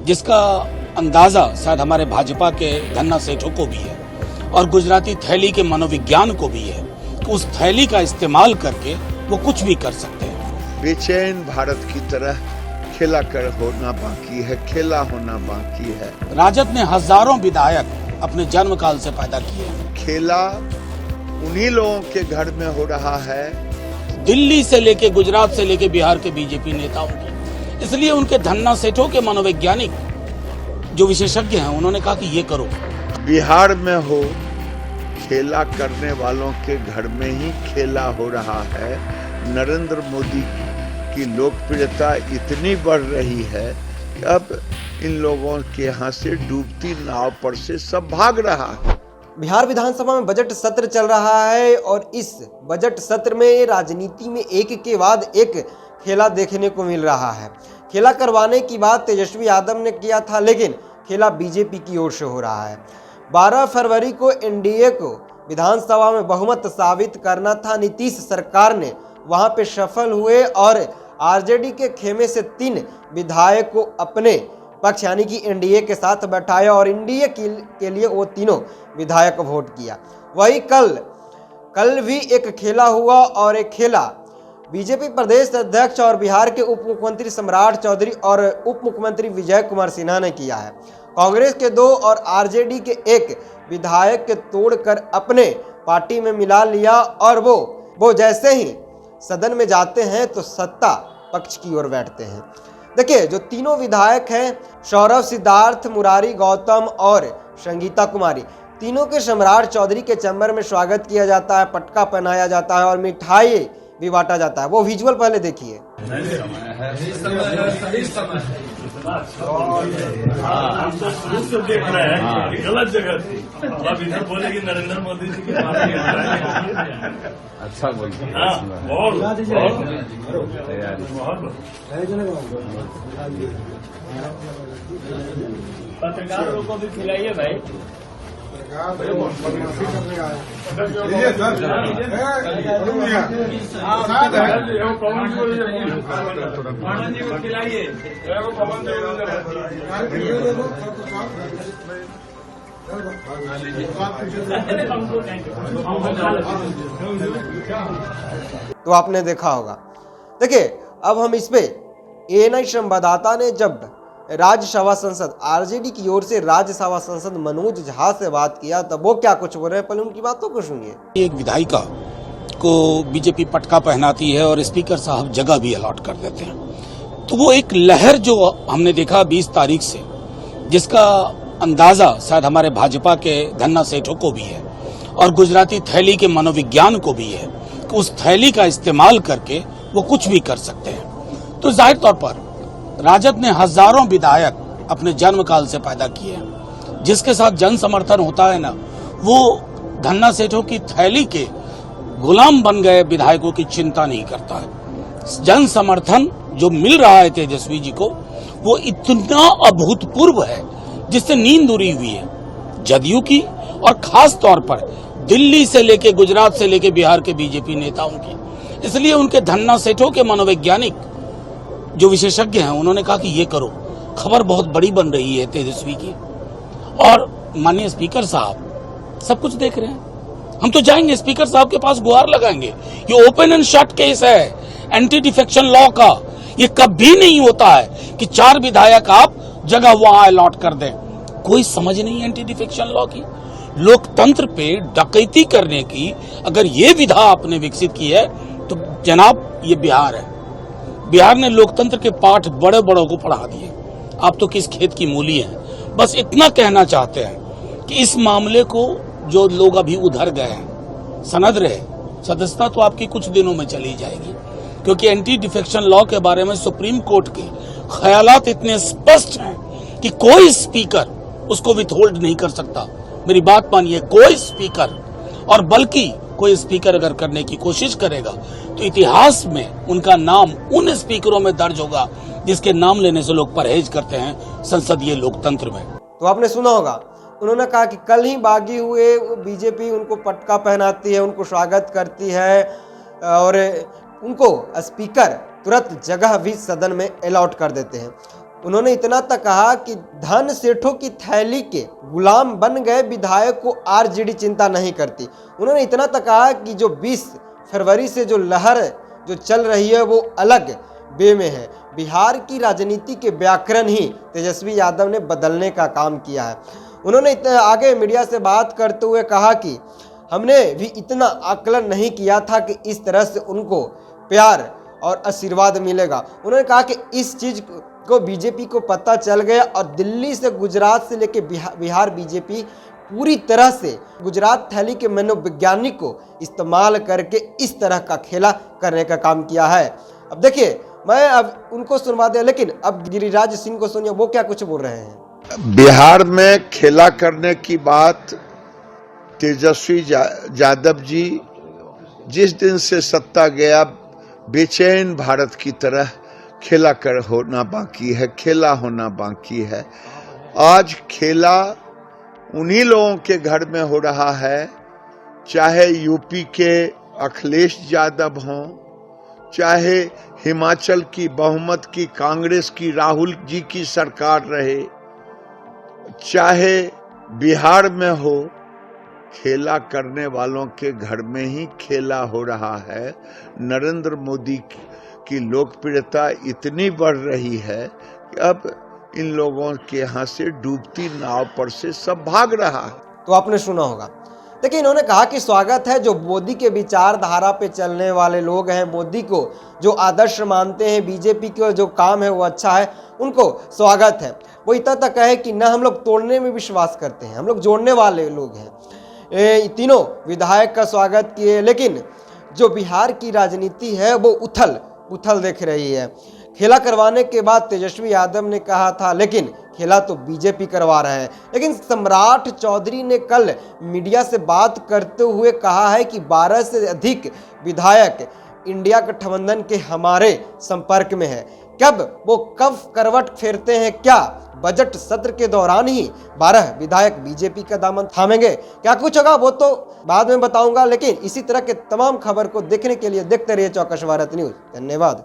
जिसका अंदाजा शायद हमारे भाजपा के धन्ना सेठों को भी है और गुजराती थैली के मनोविज्ञान को भी है कि उस थैली का इस्तेमाल करके वो कुछ भी कर सकते हैं। बेचैन भारत की तरह खेला कर होना बाकी है, खेला होना बाकी है। राजद ने हजारों विधायक अपने जन्म काल से पैदा किए हैं। खेला उन्हीं लोगों के घर में हो रहा है, दिल्ली से लेके गुजरात से लेके बिहार के बीजेपी नेताओं की। इसलिए उनके धन्ना सेठों के मनोवैज्ञानिक जो विशेषज्ञ हैं उन्होंने कहा कि ये करो। बिहार में हो, खेला करने वालों के घर में ही खेला हो रहा है। नरेंद्र मोदी की लोकप्रियता इतनी बढ़ रही है कि अब इन लोगों के यहाँ से डूबती नाव पर से सब भाग रहा है। बिहार विधानसभा में बजट सत्र चल रहा है और इस बजट सत्र में राजनीति में एक के बाद एक खेला देखने को मिल रहा है। खेला करवाने की बात तेजस्वी यादव ने किया था, लेकिन खेला बीजेपी की ओर से हो रहा है। 12 फरवरी को एनडीए को विधानसभा में बहुमत साबित करना था। नीतीश सरकार ने वहां पे सफल हुए और आरजेडी के खेमे से 3 विधायक को अपने पक्ष यानी कि एनडीए के साथ बैठाया और एनडीए के लिए वो तीनों विधायक वोट किया। वही कल भी एक खेला हुआ और एक खेला बीजेपी प्रदेश अध्यक्ष और बिहार के उप मुख्यमंत्री सम्राट चौधरी और उप मुख्यमंत्री विजय कुमार सिन्हा ने किया है। कांग्रेस के 2 और आरजेडी के 1 विधायक के तोड़कर अपने पार्टी में मिला लिया और वो जैसे ही सदन में जाते हैं तो सत्ता पक्ष की ओर बैठते हैं। देखिए, जो तीनों विधायक हैं सौरभ, सिद्धार्थ, मुरारी गौतम और संगीता कुमारी, तीनों के सम्राट चौधरी के चैम्बर में स्वागत किया जाता है, पटका पहनाया जाता है और मिठाई भी बांटा जाता है। वो विजुअल पहले देखिए। देख रहे हैं गलत जगह थी। अब इधर बोले कि नरेंद्र मोदी जी की बात अच्छा बोलते हैं। पत्रकारों को भी खिलाइए भाई। तो आपने देखा होगा। देखिए, अब हम इस पे एएनआई संवाददाता ने जब राज्यसभा सांसद आरजेडी की ओर से राज्यसभा सांसद मनोज झा से बात किया तब वो क्या कुछ बोल रहे हैं, पहले उनकी बातों को सुनिए। एक विधायिका को बीजेपी पटका पहनाती है और स्पीकर साहब जगह भी अलॉट कर देते हैं, तो वो एक लहर जो हमने देखा 20 तारीख से, जिसका अंदाजा शायद हमारे भाजपा के धन्ना सेठों को भी है और गुजराती थैली के मनोविज्ञान को भी है कि उस थैली का इस्तेमाल करके वो कुछ भी कर सकते हैं। तो जाहिर तौर पर राजद ने हजारों विधायक अपने जन्म काल से पैदा किए हैं। जिसके साथ जन समर्थन होता है ना, वो धन्ना सेठों की थैली के गुलाम बन गए विधायकों की चिंता नहीं करता है। जन समर्थन जो मिल रहा है तेजस्वी जी को, वो इतना अभूतपूर्व है जिससे नींद उड़ी हुई है जदयू की और खास तौर पर दिल्ली से लेके गुजरात से लेके बिहार के बीजेपी नेताओं की। इसलिए उनके धन्ना सेठों के मनोवैज्ञानिक जो विशेषज्ञ हैं उन्होंने कहा कि ये करो। खबर बहुत बड़ी बन रही है तेजस्वी की और माननीय स्पीकर साहब सब कुछ देख रहे हैं। हम तो जाएंगे स्पीकर साहब के पास, गुहार लगाएंगे। ये ओपन एंड शट केस है एंटी डिफेक्शन लॉ का। ये कभी नहीं होता है कि 4 विधायक आप जगह वहां अलॉट कर दें। कोई समझ नहीं एंटी डिफेक्शन लॉ की। लोकतंत्र पे डकैती करने की अगर ये विधा आपने विकसित की है तो जनाब ये बिहार है। बिहार ने लोकतंत्र के पाठ बड़े बड़ों को पढ़ा दिए। आप तो किस खेत की मूली हैं। बस इतना कहना चाहते हैं कि इस मामले को जो लोग अभी उधर गए हैं सनद रहे, सदस्यता तो आपकी कुछ दिनों में चली जाएगी, क्योंकि एंटी डिफेक्शन लॉ के बारे में सुप्रीम कोर्ट के ख्यालात इतने स्पष्ट हैं कि कोई स्पीकर उसको विथहोल्ड नहीं कर सकता। मेरी बात मानिए, कोई स्पीकर, और बल्कि कोई स्पीकर अगर करने की कोशिश करेगा तो इतिहास में उनका नाम उन स्पीकरों में दर्ज होगा जिसके नाम लेने से लोग परहेज करते हैं संसदीय लोकतंत्र में। तो आपने सुना होगा, उन्होंने कहा कि कल ही बागी हुए बीजेपी उनको पटका पहनाती है, उनको स्वागत करती है और उनको स्पीकर तुरंत जगह भी सदन में अलॉट कर देते हैं। उन्होंने इतना तक कहा कि धन सेठों की थैली के गुलाम बन गए विधायक को आरजेडी चिंता नहीं करती। उन्होंने इतना तक कहा कि जो 20 फरवरी से जो लहर जो चल रही है वो अलग वे में है। बिहार की राजनीति के व्याकरण ही तेजस्वी यादव ने बदलने का काम किया है। उन्होंने आगे मीडिया से बात करते हुए कहा कि हमने भी इतना आकलन नहीं किया था कि इस तरह से उनको प्यार और आशीर्वाद मिलेगा। उन्होंने कहा कि इस चीज़ को बीजेपी को पता चल गया और दिल्ली से गुजरात से लेकर बिहार बीजेपी पूरी तरह से गुजरात थैली के मनोवैज्ञानिक को इस्तेमाल करके इस तरह का खेला करने का काम किया है। अब देखिए, मैं अब उनको सुनवा दिया, लेकिन अब गिरिराज सिंह को सुनिए वो क्या कुछ बोल रहे हैं। बिहार में खेला करने की बात तेजस्वी यादव जी जिस दिन से सत्ता गया बेचैन भारत की तरह खेला कर होना बाकी है, खेला होना बाकी है। आज खेला उन्हीं लोगों के घर में हो रहा है, चाहे यूपी के अखिलेश यादव हों, चाहे हिमाचल की बहुमत की कांग्रेस की राहुल जी की सरकार रहे, चाहे बिहार में हो, खेला करने वालों के घर में ही खेला हो रहा है। नरेंद्र मोदी की लोकप्रियता इतनी बढ़ रही है कि अब इन लोगों के यहाँ से डूबती नाव पर से सब भाग रहा है। तो आपने सुना होगा। देखिए, इन्होंने कहा कि स्वागत है जो मोदी के विचारधारा पे चलने वाले लोग हैं, मोदी को जो आदर्श मानते हैं, बीजेपी का जो काम है वो अच्छा है, उनको स्वागत है। वो इतना तक है कि न हम लोग तोड़ने में विश्वास करते हैं, हम लोग जोड़ने वाले लोग हैं। तीनों विधायक का स्वागत किए, लेकिन जो बिहार की राजनीति है वो उथल पुथल दिख रही है। खेला करवाने के बाद तेजस्वी यादव ने कहा था, लेकिन खेला तो बीजेपी करवा रहे हैं। लेकिन सम्राट चौधरी ने कल मीडिया से बात करते हुए कहा है कि 12 से अधिक विधायक इंडिया गठबंधन के हमारे संपर्क में है। वो कब करवट फेरते हैं, क्या बजट सत्र के दौरान ही 12 विधायक बीजेपी का दामन थामेंगे? क्या कुछ होगा वो तो बाद में बताऊंगा, लेकिन इसी तरह के तमाम खबर को देखने के लिए देखते रहिए चौकस भारत न्यूज। धन्यवाद।